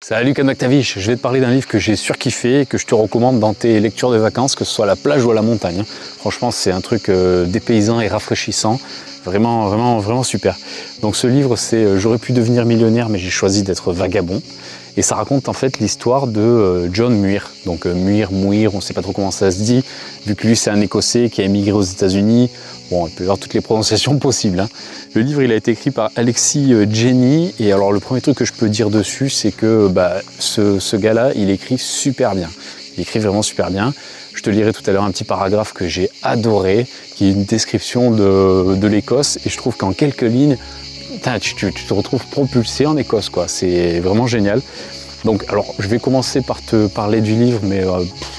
Salut Kamaktavish, je vais te parler d'un livre que j'ai surkiffé et que je te recommande dans tes lectures de vacances, que ce soit à la plage ou à la montagne. Franchement, c'est un truc dépaysant et rafraîchissant, vraiment super. Donc ce livre, c'est J'aurais pu devenir millionnaire, mais j'ai choisi d'être vagabond. Et ça raconte en fait l'histoire de John Muir. Donc Muir, on ne sait pas trop comment ça se dit, vu que lui c'est un Écossais qui a émigré aux États-Unis. Bon, on peut avoir toutes les prononciations possibles, hein. Le livre, il a été écrit par Alexis Jenny. Et alors, le premier truc que je peux dire dessus, c'est que ce gars-là, il écrit super bien. Il écrit vraiment super bien. Je te lirai tout à l'heure un petit paragraphe que j'ai adoré, qui est une description de l'Écosse. Et je trouve qu'en quelques lignes, tu te retrouves propulsé en Écosse, quoi. C'est vraiment génial. Donc, alors, je vais commencer par te parler du livre, mais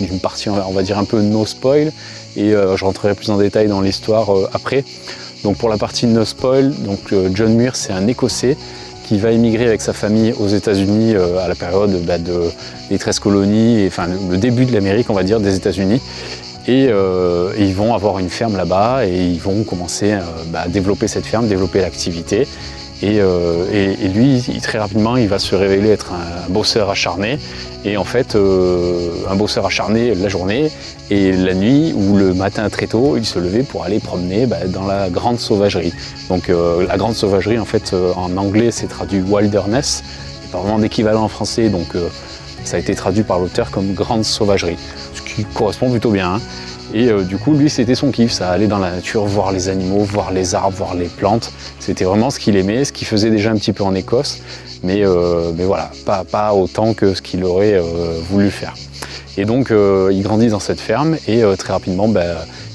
une partie, on va dire un peu no spoil. Et je rentrerai plus en détail dans l'histoire après. Donc pour la partie no spoil, donc John Muir, c'est un Écossais qui va émigrer avec sa famille aux États-Unis à la période des 13 colonies, enfin le début de l'Amérique, on va dire, des États-Unis. Et ils vont avoir une ferme là-bas et ils vont commencer à développer cette ferme, développer l'activité. Et lui, très rapidement, il va se révéler être un bosseur acharné. Et en fait, un bosseur acharné la journée et la nuit ou le matin très tôt, il se levait pour aller promener dans la grande sauvagerie. Donc la grande sauvagerie, en fait, en anglais, c'est traduit wilderness. Il n'y a pas vraiment d'équivalent en français, donc ça a été traduit par l'auteur comme grande sauvagerie, ce qui correspond plutôt bien, hein. Et du coup, lui, c'était son kiff, ça, aller dans la nature, voir les animaux, voir les arbres, voir les plantes. C'était vraiment ce qu'il aimait, ce qu'il faisait déjà un petit peu en Écosse, mais voilà, pas autant que ce qu'il aurait voulu faire. Et donc, il grandit dans cette ferme et très rapidement,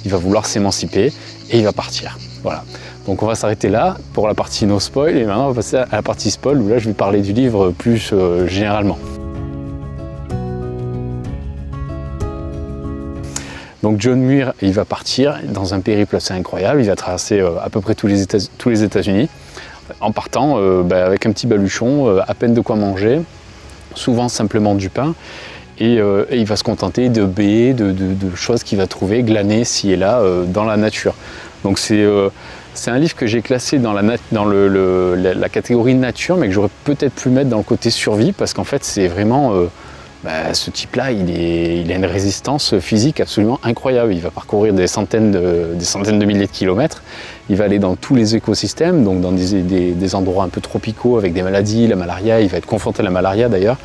il va vouloir s'émanciper et il va partir. Voilà. Donc on va s'arrêter là pour la partie no spoil et maintenant on va passer à la partie spoil où là, je vais parler du livre plus généralement. Donc John Muir, il va partir dans un périple assez incroyable, il va traverser à peu près tous les États-Unis, en partant avec un petit baluchon, à peine de quoi manger, souvent simplement du pain, et il va se contenter de baies, de choses qu'il va trouver glanées ci et là dans la nature. Donc c'est un livre que j'ai classé dans la catégorie nature, mais que j'aurais peut-être pu mettre dans le côté survie, parce qu'en fait c'est vraiment... ce type-là, il a une résistance physique absolument incroyable. Il va parcourir des centaines de milliers de kilomètres. Il va aller dans tous les écosystèmes, donc dans des endroits un peu tropicaux avec des maladies, la malaria. Il va être confronté à la malaria d'ailleurs.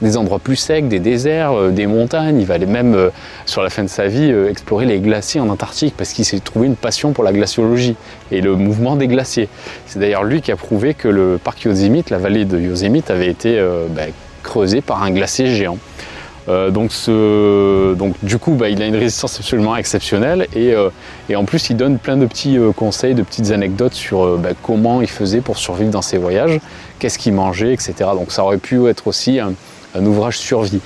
Des endroits plus secs, des déserts, des montagnes. Il va aller même, sur la fin de sa vie, explorer les glaciers en Antarctique parce qu'il s'est trouvé une passion pour la glaciologie et le mouvement des glaciers. C'est d'ailleurs lui qui a prouvé que le parc Yosemite, la vallée de Yosemite, avait été creusé par un glacier géant. Donc du coup, il a une résistance absolument exceptionnelle et en plus, il donne plein de petits conseils, de petites anecdotes sur comment il faisait pour survivre dans ses voyages, qu'est-ce qu'il mangeait, etc. Donc ça aurait pu être aussi un ouvrage survie.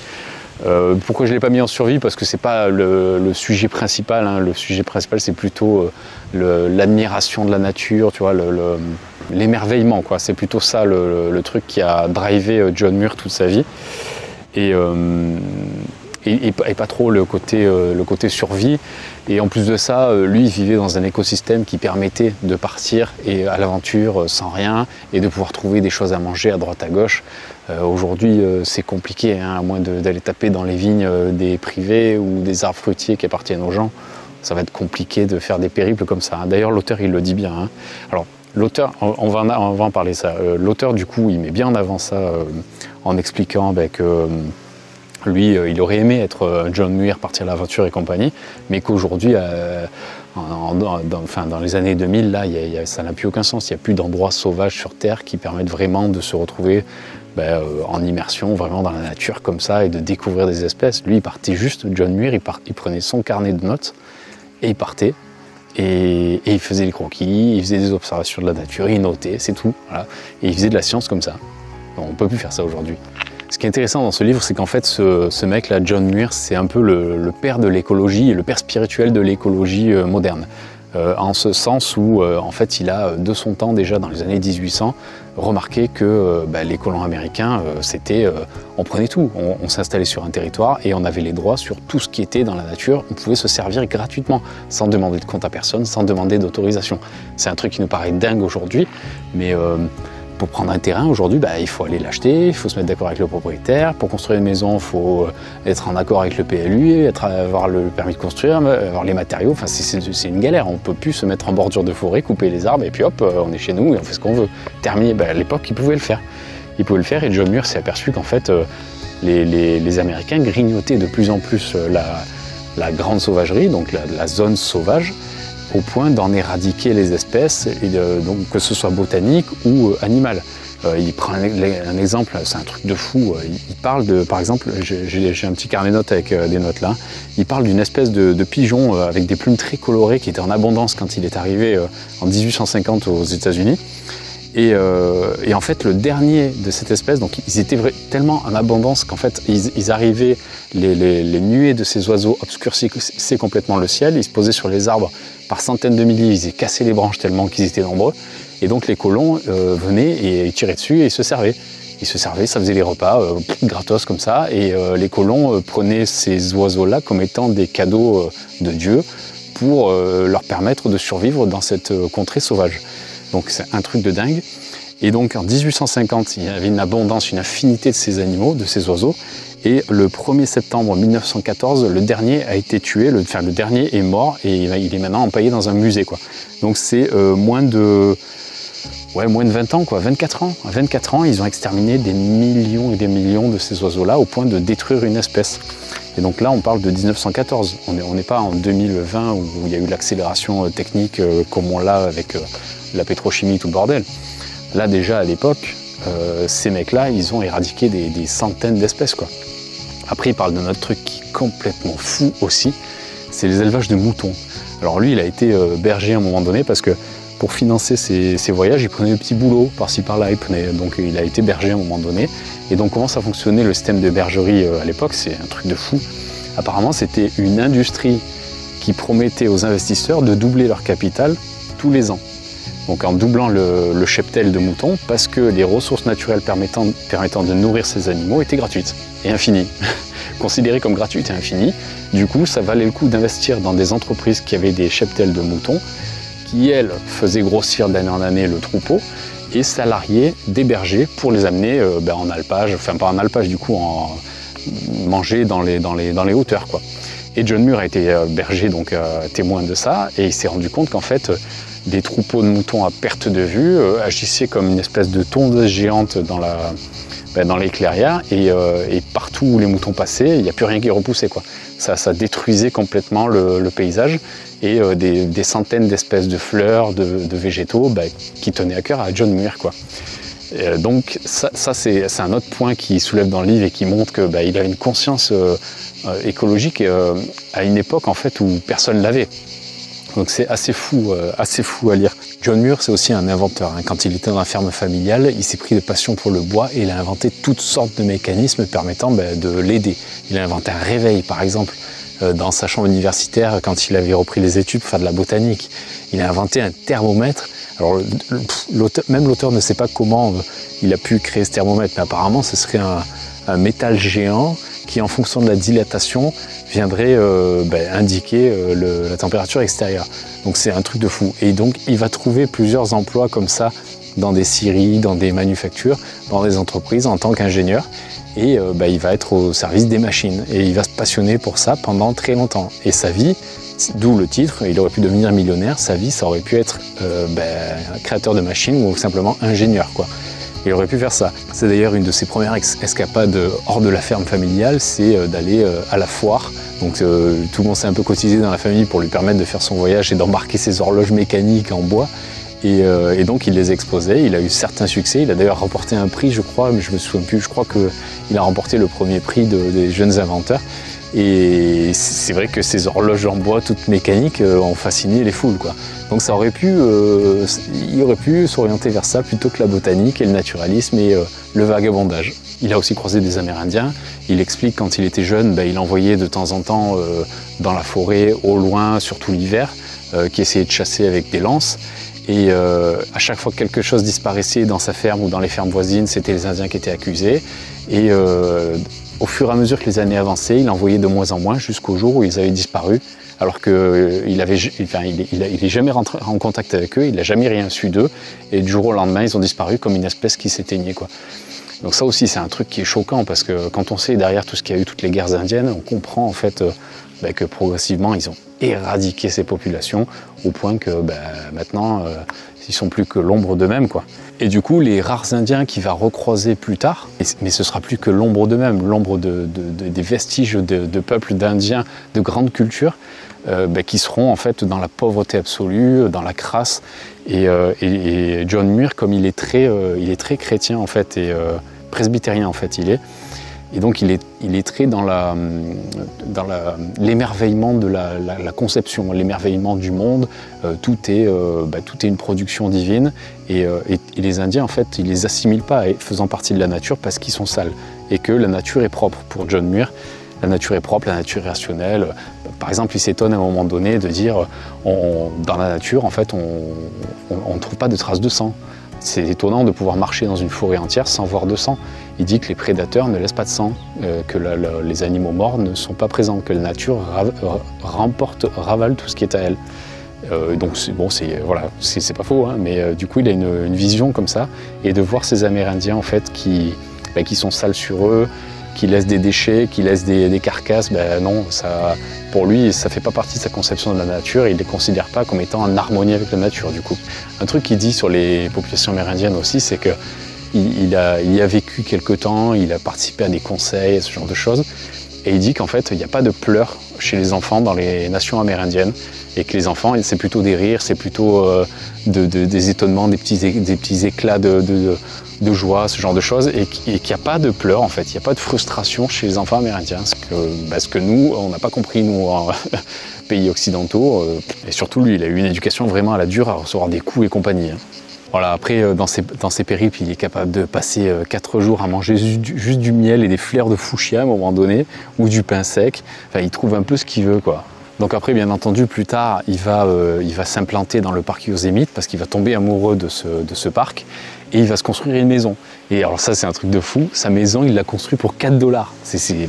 Pourquoi je ne l'ai pas mis en survie? Parce que c'est pas le sujet principal, hein. Le sujet principal, c'est plutôt l'admiration de la nature, tu vois, l'émerveillement, quoi. C'est plutôt ça le truc qui a drivé John Muir toute sa vie. Et pas trop le côté survie. Et en plus de ça, lui, il vivait dans un écosystème qui permettait de partir et à l'aventure sans rien et de pouvoir trouver des choses à manger à droite à gauche. Aujourd'hui, c'est compliqué, hein, à moins d'aller taper dans les vignes des privés ou des arbres fruitiers qui appartiennent aux gens. Ça va être compliqué de faire des périples comme ça, hein. D'ailleurs, l'auteur, il le dit bien, hein. Alors, l'auteur, on va en parler ça. L'auteur, du coup, il met bien en avant ça en expliquant que lui, il aurait aimé être John Muir, partir à l'aventure et compagnie, mais qu'aujourd'hui, dans les années 2000, là, ça n'a plus aucun sens. Il n'y a plus d'endroits sauvages sur Terre qui permettent vraiment de se retrouver en immersion, vraiment dans la nature comme ça, et de découvrir des espèces. Lui, il partait juste, John Muir, il prenait son carnet de notes, et il partait. Et il faisait les croquis, il faisait des observations de la nature, il notait, c'est tout. Voilà. Et il faisait de la science comme ça. On ne peut plus faire ça aujourd'hui. Ce qui est intéressant dans ce livre, c'est qu'en fait, ce mec-là, John Muir, c'est un peu le père de l'écologie, le père spirituel de l'écologie moderne. En ce sens où, en fait, il a, de son temps déjà, dans les années 1800, remarqué que les colons américains, on prenait tout. On s'installait sur un territoire et on avait les droits sur tout ce qui était dans la nature. On pouvait se servir gratuitement, sans demander de compte à personne, sans demander d'autorisation. C'est un truc qui nous paraît dingue aujourd'hui, mais Pour prendre un terrain, aujourd'hui, il faut aller l'acheter, il faut se mettre d'accord avec le propriétaire. Pour construire une maison, il faut être en accord avec le PLU, avoir le permis de construire, avoir les matériaux. Enfin, c'est une galère. On ne peut plus se mettre en bordure de forêt, couper les arbres, et puis hop, on est chez nous et on fait ce qu'on veut. Terminé. À l'époque, ils pouvaient le faire. Ils pouvaient le faire, et John Muir s'est aperçu qu'en fait, les Américains grignotaient de plus en plus la grande sauvagerie, donc la zone sauvage, au point d'en éradiquer les espèces, donc que ce soit botanique ou animal. Il prend un exemple, c'est un truc de fou. Il parle de, par exemple, j'ai un petit carnet de notes avec des notes là. Il parle d'une espèce de pigeon avec des plumes très colorées qui était en abondance quand il est arrivé en 1850 aux États-Unis. Et en fait, le dernier de cette espèce, donc ils étaient tellement en abondance qu'en fait, ils arrivaient, les nuées de ces oiseaux obscurcissaient complètement le ciel. Ils se posaient sur les arbres par centaines de milliers, ils cassaient les branches tellement qu'ils étaient nombreux. Et donc les colons venaient et tiraient dessus et ils se servaient. Ils se servaient, ça faisait les repas gratos comme ça. Et les colons prenaient ces oiseaux-là comme étant des cadeaux de Dieu pour leur permettre de survivre dans cette contrée sauvage. Donc c'est un truc de dingue. Et donc en 1850, il y avait une abondance, une infinité de ces animaux, de ces oiseaux. Et le 1er septembre 1914, le dernier a été tué, le dernier est mort et il est maintenant empaillé dans un musée, quoi. Donc c'est moins de 20 ans, quoi, 24 ans. À 24 ans, ils ont exterminé des millions et des millions de ces oiseaux-là au point de détruire une espèce. Et donc là, on parle de 1914. On n'est pas en 2020 où il y a eu l'accélération technique comme on l'a avec la pétrochimie, tout le bordel. Là, déjà, à l'époque, ces mecs-là, ils ont éradiqué des centaines d'espèces, quoi. Après, il parle d'un autre truc qui est complètement fou aussi, c'est les élevages de moutons. Alors lui, il a été berger à un moment donné parce que pour financer ses voyages, il prenait des petits boulots par-ci par-là. Donc il a été berger à un moment donné. Et donc comment ça fonctionnait le système de bergerie à l'époque, c'est un truc de fou. Apparemment, c'était une industrie qui promettait aux investisseurs de doubler leur capital tous les ans. Donc en doublant le cheptel de moutons, parce que les ressources naturelles permettant de nourrir ces animaux étaient gratuites et infinies. Considérées comme gratuites et infinies. Du coup, ça valait le coup d'investir dans des entreprises qui avaient des cheptels de moutons, qui, elles, faisaient grossir d'année en année le troupeau, et salariaient des bergers pour les amener en alpage, enfin pas en alpage du coup, en manger dans les hauteurs, quoi. Et John Muir a été berger, donc témoin de ça, et il s'est rendu compte qu'en fait, des troupeaux de moutons à perte de vue agissaient comme une espèce de tondeuse géante dans les clairières, et partout où les moutons passaient, il n'y a plus rien qui repoussait, quoi. Ça détruisait complètement le paysage, et des centaines d'espèces de fleurs, de végétaux qui tenaient à cœur à John Muir, quoi. Donc ça c'est un autre point qui soulève dans le livre et qui montre qu'il a une conscience écologique à une époque en fait où personne l'avait. Donc c'est assez fou à lire. John Muir, c'est aussi un inventeur. Quand il était dans la ferme familiale, il s'est pris de passion pour le bois et il a inventé toutes sortes de mécanismes permettant de l'aider. Il a inventé un réveil, par exemple, dans sa chambre universitaire quand il avait repris les études pour faire de la botanique. Il a inventé un thermomètre. Alors même l'auteur ne sait pas comment il a pu créer ce thermomètre, mais apparemment ce serait un métal géant qui, en fonction de la dilatation, viendrait indiquer la température extérieure. Donc c'est un truc de fou. Et donc il va trouver plusieurs emplois comme ça dans des scieries, dans des manufactures, dans des entreprises en tant qu'ingénieur. Et il va être au service des machines. Et il va se passionner pour ça pendant très longtemps. Et sa vie, d'où le titre, il aurait pu devenir millionnaire, sa vie ça aurait pu être créateur de machines ou simplement ingénieur, quoi. Il aurait pu faire ça. C'est d'ailleurs une de ses premières escapades hors de la ferme familiale, c'est d'aller à la foire. Donc tout le monde s'est un peu cotisé dans la famille pour lui permettre de faire son voyage et d'embarquer ses horloges mécaniques en bois. Et donc il les exposait, il a eu certains succès, il a d'ailleurs remporté un prix je crois, mais je me souviens plus, je crois qu'il a remporté le premier prix des jeunes inventeurs. Et c'est vrai que ces horloges en bois toutes mécaniques ont fasciné les foules, quoi. Donc il aurait pu s'orienter vers ça plutôt que la botanique et le naturalisme et le vagabondage. Il a aussi croisé des Amérindiens. Il explique quand il était jeune, il envoyait de temps en temps dans la forêt, au loin, surtout l'hiver, qui essayait de chasser avec des lances. Et à chaque fois que quelque chose disparaissait dans sa ferme ou dans les fermes voisines, c'était les Indiens qui étaient accusés. Et au fur et à mesure que les années avançaient, il envoyait de moins en moins jusqu'au jour où ils avaient disparu, alors qu'il n'est jamais rentré en contact avec eux, il n'a jamais rien su d'eux, et du jour au lendemain, ils ont disparu comme une espèce qui s'éteignait, quoi. Donc ça aussi, c'est un truc qui est choquant, parce que quand on sait derrière tout ce qu'il y a eu, toutes les guerres indiennes, on comprend en fait que progressivement, ils ont éradiqué ces populations, au point que maintenant, ils sont plus que l'ombre d'eux-mêmes, quoi. Et du coup, les rares Indiens qu'il va recroiser plus tard, mais ce sera plus que l'ombre d'eux-mêmes, l'ombre des vestiges de peuples d'Indiens de grande culture, qui seront en fait dans la pauvreté absolue, dans la crasse. Et John Muir, comme il est très chrétien en fait, et presbytérien en fait il est, et donc il est très dans l'émerveillement de la conception, l'émerveillement du monde. Tout est une production divine, et les Indiens en fait ils les assimilent pas faisant partie de la nature parce qu'ils sont sales, et que la nature est propre pour John Muir. La nature est propre, la nature est rationnelle. Par exemple, il s'étonne à un moment donné de dire dans la nature en fait on ne trouve pas de traces de sang. C'est étonnant de pouvoir marcher dans une forêt entière sans voir de sang. Il dit que les prédateurs ne laissent pas de sang, que les animaux morts ne sont pas présents, que la nature ravale tout ce qui est à elle. Donc c'est pas faux, hein, mais du coup il a une vision comme ça, et de voir ces Amérindiens en fait qui sont sales sur eux, qui laissent des déchets, qui laissent des carcasses, non, ça, pour lui, ça fait pas partie de sa conception de la nature, il les considère pas comme étant en harmonie avec la nature, du coup. Un truc qu'il dit sur les populations amérindiennes aussi, c'est que il y a vécu quelque temps, il a participé à des conseils, ce genre de choses, et il dit qu'en fait, il n'y a pas de pleurs chez les enfants dans les nations amérindiennes, et que les enfants, c'est plutôt des rires, c'est plutôt des étonnements, des petits éclats de joie, ce genre de choses, et qu'il n'y a pas de pleurs en fait, il n'y a pas de frustration chez les enfants amérindiens, parce que nous, on n'a pas compris, nous, en pays occidentaux, et surtout lui, il a eu une éducation vraiment à la dure, à recevoir des coups et compagnie. Hein. Voilà, après, dans ses périples, il est capable de passer 4 jours à manger juste du miel et des fleurs de fuchsia à un moment donné, ou du pain sec. Enfin, il trouve un peu ce qu'il veut, quoi. Donc après, bien entendu, plus tard, il va s'implanter dans le parc Yosemite parce qu'il va tomber amoureux de ce parc, et il va se construire une maison. Et alors ça, c'est un truc de fou. Sa maison, il l'a construite pour $4. C'est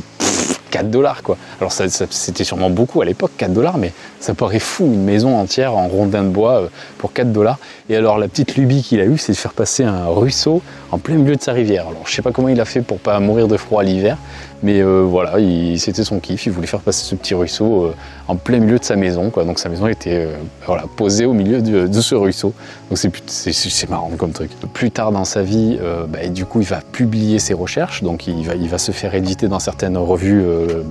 $4, quoi. Alors c'était sûrement beaucoup à l'époque, $4, mais ça paraît fou, une maison entière en rondin de bois pour $4. Et alors la petite lubie qu'il a eue, c'est de faire passer un ruisseau en plein milieu de sa rivière. Alors je sais pas comment il a fait pour pas mourir de froid à l'hiver, mais voilà, c'était son kiff, il voulait faire passer ce petit ruisseau en plein milieu de sa maison, quoi. Donc sa maison était posée au milieu de ce ruisseau. Donc c'est marrant comme truc. Plus tard dans sa vie, du coup il va publier ses recherches, donc il va se faire éditer dans certaines revues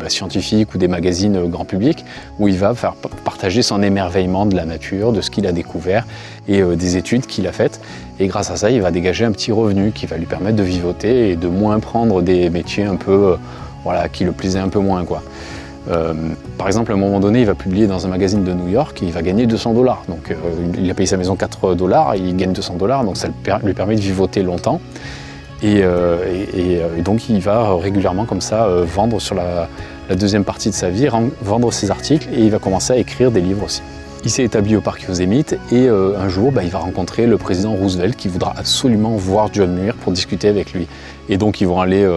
scientifiques ou des magazines grand public, où il va faire partager son émerveillement de la nature, de ce qu'il a découvert, et des études qu'il a faites. Et grâce à ça, il va dégager un petit revenu qui va lui permettre de vivoter et de moins prendre des métiers un peu, qui le plaisaient un peu moins, quoi. Par exemple, à un moment donné, il va publier dans un magazine de New York et il va gagner $200. Donc il a payé sa maison $4, il gagne $200, donc ça lui permet de vivoter longtemps. Et donc il va régulièrement comme ça vendre sur la deuxième partie de sa vie, vendre ses articles, et il va commencer à écrire des livres aussi. Il s'est établi au parc Yosemite, et un jour il va rencontrer le président Roosevelt qui voudra absolument voir John Muir pour discuter avec lui. Et donc ils vont aller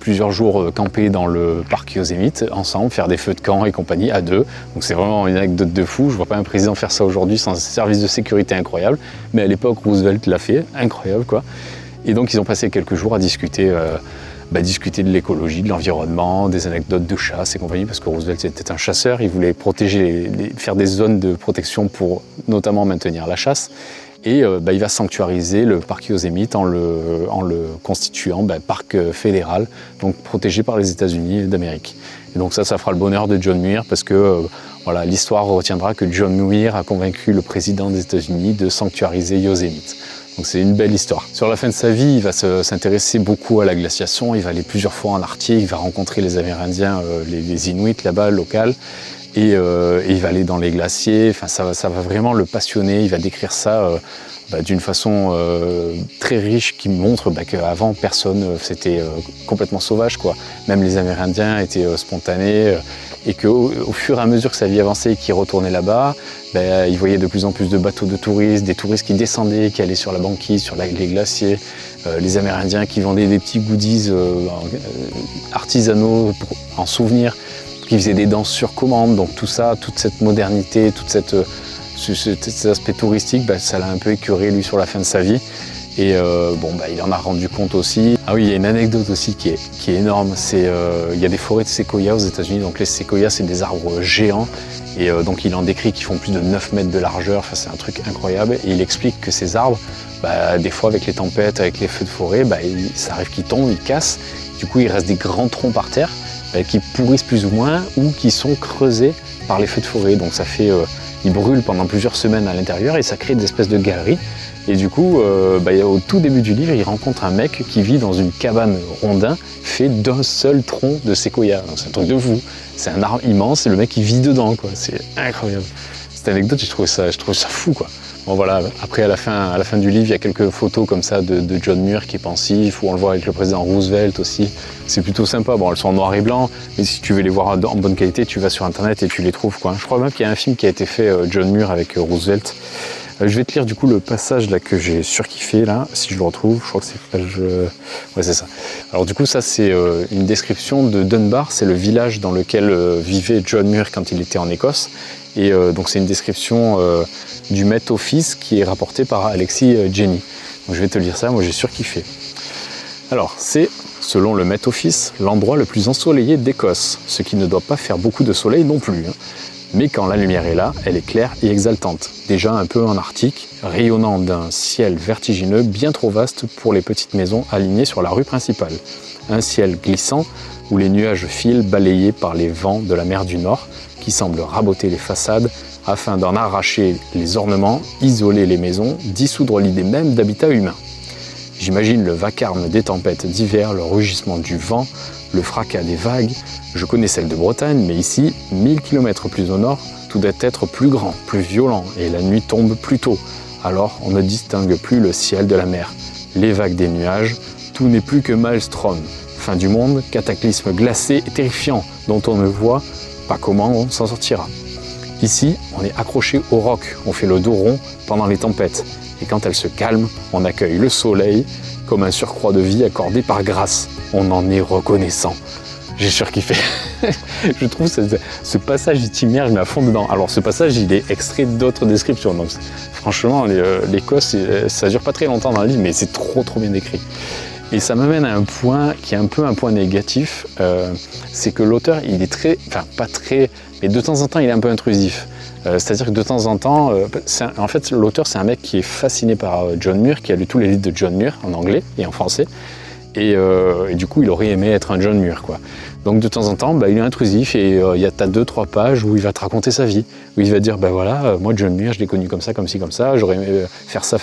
plusieurs jours camper dans le parc Yosemite ensemble, faire des feux de camp et compagnie à deux. Donc c'est vraiment une anecdote de fou, je vois pas un président faire ça aujourd'hui sans un service de sécurité incroyable, mais à l'époque Roosevelt l'a fait, incroyable quoi. Et donc ils ont passé quelques jours à discuter de l'écologie, de l'environnement, des anecdotes de chasse et compagnie, parce que Roosevelt était un chasseur, il voulait protéger, faire des zones de protection pour notamment maintenir la chasse. Et il va sanctuariser le parc Yosemite en le constituant parc fédéral, donc protégé par les États-Unis d'Amérique. Et donc ça fera le bonheur de John Muir, parce que l'histoire retiendra que John Muir a convaincu le président des États-Unis de sanctuariser Yosemite. Donc c'est une belle histoire. Sur la fin de sa vie, il va s'intéresser beaucoup à la glaciation, il va aller plusieurs fois en Arctique, il va rencontrer les Amérindiens, les Inuits là-bas, locaux, et il va aller dans les glaciers, enfin, ça va vraiment le passionner, il va décrire ça d'une façon très riche qui montre qu'avant personne, c'était complètement sauvage, quoi. Même les Amérindiens étaient spontanés, et qu'au fur et à mesure que sa vie avançait et qu'il retournait là-bas, il voyait de plus en plus de bateaux de touristes, des touristes qui descendaient, qui allaient sur la banquise, sur les glaciers, les Amérindiens qui vendaient des petits goodies artisanaux en souvenir, qui faisaient des danses sur commande. Donc tout ça, toute cette modernité, cet aspect touristique, ça l'a un peu écœuré lui sur la fin de sa vie. Et il en a rendu compte aussi. Ah oui, il y a une anecdote aussi qui est énorme. Il y a des forêts de séquoias aux États-Unis. Donc les séquoias, c'est des arbres géants. Et donc il en décrit qu'ils font plus de 9 mètres de largeur. Enfin, c'est un truc incroyable. Et il explique que ces arbres, des fois avec les tempêtes, avec les feux de forêt, ça arrive qu'ils tombent, ils cassent. Du coup, il reste des grands troncs par terre qui pourrissent plus ou moins ou qui sont creusés par les feux de forêt. Donc ça fait, ils brûlent pendant plusieurs semaines à l'intérieur et ça crée des espèces de galeries. Et du coup, au tout début du livre, il rencontre un mec qui vit dans une cabane rondin fait d'un seul tronc de séquoia. C'est un truc de fou. C'est un arbre immense et le mec il vit dedans, quoi. C'est incroyable. Cette anecdote, je trouve ça fou, quoi. Bon voilà, après à la fin du livre, il y a quelques photos comme ça de John Muir qui est pensif, où on le voit avec le président Roosevelt aussi. C'est plutôt sympa. Bon, elles sont en noir et blanc, mais si tu veux les voir en bonne qualité, tu vas sur internet et tu les trouves, quoi. Je crois même qu'il y a un film qui a été fait, John Muir avec Roosevelt. Je vais te lire du coup le passage là que j'ai surkiffé là, si je le retrouve, je crois que c'est page... Ouais, c'est ça. Alors du coup ça c'est une description de Dunbar, c'est le village dans lequel vivait John Muir quand il était en Écosse. Et donc c'est une description du Met Office qui est rapportée par Alexis Jenny. Donc je vais te lire ça, moi j'ai surkiffé. Alors c'est, selon le Met Office, l'endroit le plus ensoleillé d'Écosse, ce qui ne doit pas faire beaucoup de soleil non plus. Mais quand la lumière est là, elle est claire et exaltante, déjà un peu en Arctique, rayonnant d'un ciel vertigineux bien trop vaste pour les petites maisons alignées sur la rue principale. Un ciel glissant où les nuages filent balayés par les vents de la mer du Nord qui semblent raboter les façades afin d'en arracher les ornements, isoler les maisons, dissoudre l'idée même d'habitat humain. J'imagine le vacarme des tempêtes d'hiver, le rugissement du vent, le fracas des vagues. Je connais celle de Bretagne, mais ici, 1000 km plus au nord, tout doit être plus grand, plus violent, et la nuit tombe plus tôt. Alors on ne distingue plus le ciel de la mer. Les vagues des nuages, tout n'est plus que maelstrom. Fin du monde, cataclysme glacé et terrifiant, dont on ne voit pas comment on s'en sortira. Ici, on est accroché au roc, on fait le dos rond pendant les tempêtes. Et quand elles se calment, on accueille le soleil comme un surcroît de vie accordé par grâce. On en est reconnaissant. J'ai surkiffé. Je trouve ce passage itinéraire, je mets à fond dedans. Alors ce passage, il est extrait d'autres descriptions. Donc franchement, l'Écosse, ça dure pas très longtemps dans le livre, mais c'est trop bien décrit. Et ça m'amène à un point qui est un peu un point négatif, c'est que l'auteur, il est pas très, mais de temps en temps, il est un peu intrusif. C'est-à-dire que de temps en temps, en fait, l'auteur, c'est un mec qui est fasciné par John Muir, qui a lu tous les livres de John Muir en anglais et en français. Et du coup, il aurait aimé être un John Muir, quoi. Donc de temps en temps, il est intrusif et t'as 2-3 pages où il va te raconter sa vie, où il va te dire, moi John Muir, je l'ai connu comme ça, comme ci, comme ça, j'aurais aimé faire ça.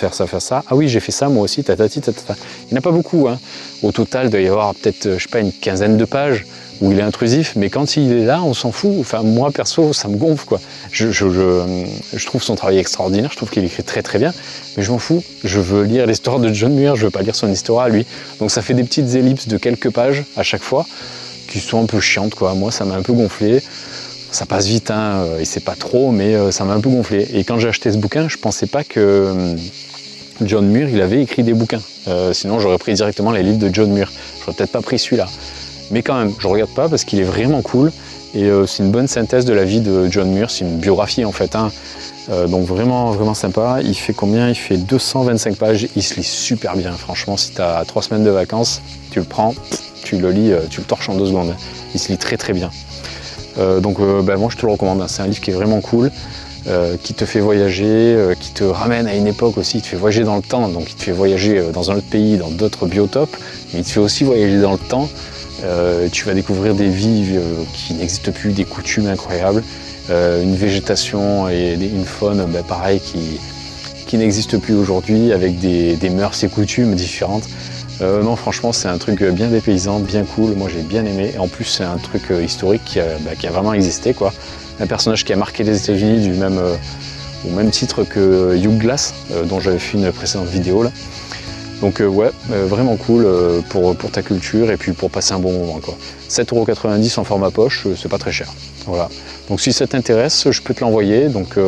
Ah oui, j'ai fait ça moi aussi, tatati, tatata. Il n'y en a pas beaucoup, hein. Au total, il doit y avoir peut-être, une quinzaine de pages où il est intrusif, mais quand il est là, on s'en fout. Enfin, moi perso, ça me gonfle, quoi. Je trouve son travail extraordinaire, je trouve qu'il écrit très bien, mais je m'en fous. Je veux lire l'histoire de John Muir, je veux pas lire son histoire à lui. Donc ça fait des petites ellipses de quelques pages à chaque fois, qui sont un peu chiantes, quoi. Moi, ça m'a un peu gonflé. Ça passe vite, hein, et c'est pas trop, mais ça m'a un peu gonflé. Et quand j'ai acheté ce bouquin, je pensais pas que John Muir, il avait écrit des bouquins. Sinon, j'aurais pris directement les livres de John Muir. J'aurais peut-être pas pris celui-là. Mais quand même, je regarde pas parce qu'il est vraiment cool. Et c'est une bonne synthèse de la vie de John Muir. C'est une biographie, en fait, hein. Donc vraiment sympa. Il fait combien? Il fait 225 pages. Il se lit super bien. Franchement, si tu as 3 semaines de vacances, tu le prends, tu le lis, tu le torches en 2 secondes. Il se lit très bien. Moi je te le recommande. C'est un livre qui est vraiment cool, qui te fait voyager, qui te ramène à une époque aussi. Il te fait voyager dans le temps. Donc il te fait voyager dans un autre pays, dans d'autres biotopes. Mais il te fait aussi voyager dans le temps. Tu vas découvrir des vies qui n'existent plus, des coutumes incroyables. Une végétation et une faune pareil qui n'existe plus aujourd'hui, avec des mœurs et coutumes différentes. Non, franchement, c'est un truc bien dépaysant, bien cool. Moi, j'ai bien aimé. Et en plus, c'est un truc historique qui a vraiment existé, quoi. Un personnage qui a marqué les États-Unis au même titre que Hugh Glass, dont j'avais fait une précédente vidéo là. Donc ouais, vraiment cool pour ta culture et puis pour passer un bon moment, quoi. 7,90 € en format poche, c'est pas très cher. Voilà. Donc si ça t'intéresse, je peux te l'envoyer. Donc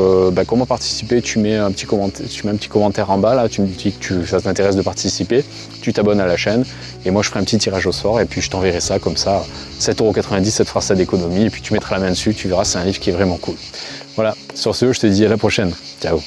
comment participer, tu mets un petit commentaire en bas, là, tu me dis que ça t'intéresse de participer, tu t'abonnes à la chaîne et moi je ferai un petit tirage au sort et puis je t'enverrai ça comme ça. 7,90 €, ça te fera ça d'économie et puis tu mettras la main dessus, tu verras, c'est un livre qui est vraiment cool. Voilà, sur ce, je te dis à la prochaine. Ciao.